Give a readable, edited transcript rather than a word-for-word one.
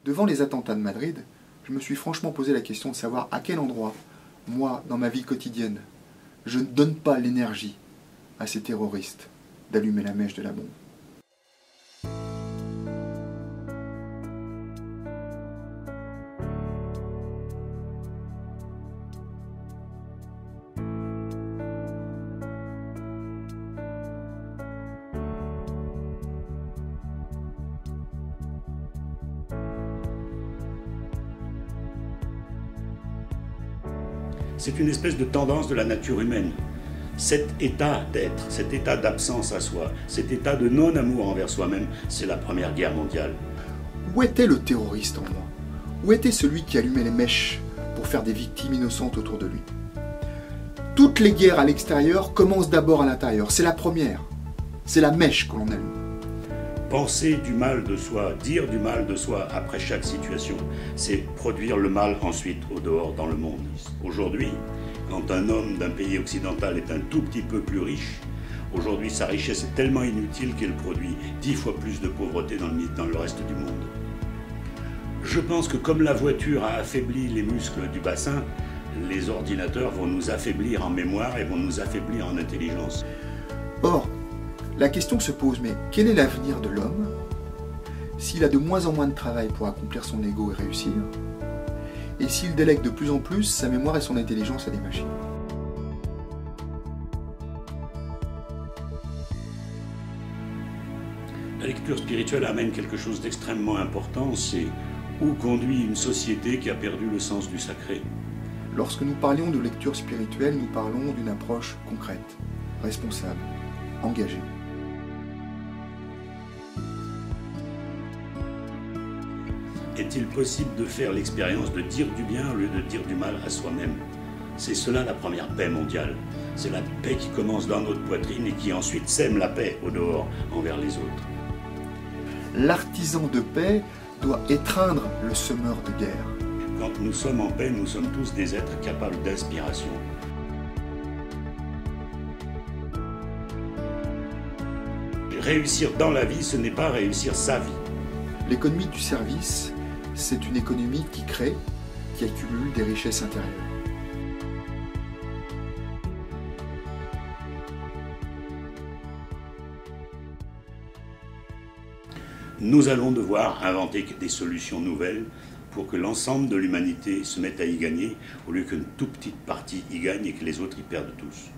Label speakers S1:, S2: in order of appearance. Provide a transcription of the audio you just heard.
S1: Devant les attentats de Madrid, je me suis franchement posé la question de savoir à quel endroit, moi, dans ma vie quotidienne, je ne donne pas l'énergie à ces terroristes d'allumer la mèche de la bombe.
S2: C'est une espèce de tendance de la nature humaine. Cet état d'être, cet état d'absence à soi, cet état de non-amour envers soi-même, c'est la Première Guerre mondiale.
S1: Où était le terroriste en moi? Où était celui qui allumait les mèches pour faire des victimes innocentes autour de lui? Toutes les guerres à l'extérieur commencent d'abord à l'intérieur. C'est la première. C'est la mèche que l'on allume.
S2: Penser du mal de soi, dire du mal de soi après chaque situation, c'est produire le mal ensuite au dehors dans le monde. Aujourd'hui, quand un homme d'un pays occidental est un tout petit peu plus riche, aujourd'hui sa richesse est tellement inutile qu'elle produit 10 fois plus de pauvreté dans le reste du monde. Je pense que comme la voiture a affaibli les muscles du bassin, les ordinateurs vont nous affaiblir en mémoire et vont nous affaiblir en intelligence.
S1: Or, la question se pose, mais quel est l'avenir de l'homme s'il a de moins en moins de travail pour accomplir son ego et réussir, et s'il délègue de plus en plus sa mémoire et son intelligence à des machines?
S2: La lecture spirituelle amène quelque chose d'extrêmement important, c'est où conduit une société qui a perdu le sens du sacré.
S1: Lorsque nous parlions de lecture spirituelle, nous parlons d'une approche concrète, responsable, engagée.
S2: Est-il possible de faire l'expérience de dire du bien au lieu de dire du mal à soi-même? C'est cela la première paix mondiale. C'est la paix qui commence dans notre poitrine et qui ensuite sème la paix au dehors envers les autres.
S1: L'artisan de paix doit étreindre le semeur de guerre.
S2: Quand nous sommes en paix, nous sommes tous des êtres capables d'inspiration. Réussir dans la vie, ce n'est pas réussir sa vie.
S1: L'économie du service, c'est une économie qui crée, qui accumule des richesses intérieures.
S2: Nous allons devoir inventer des solutions nouvelles pour que l'ensemble de l'humanité se mette à y gagner, au lieu qu'une toute petite partie y gagne et que les autres y perdent tous.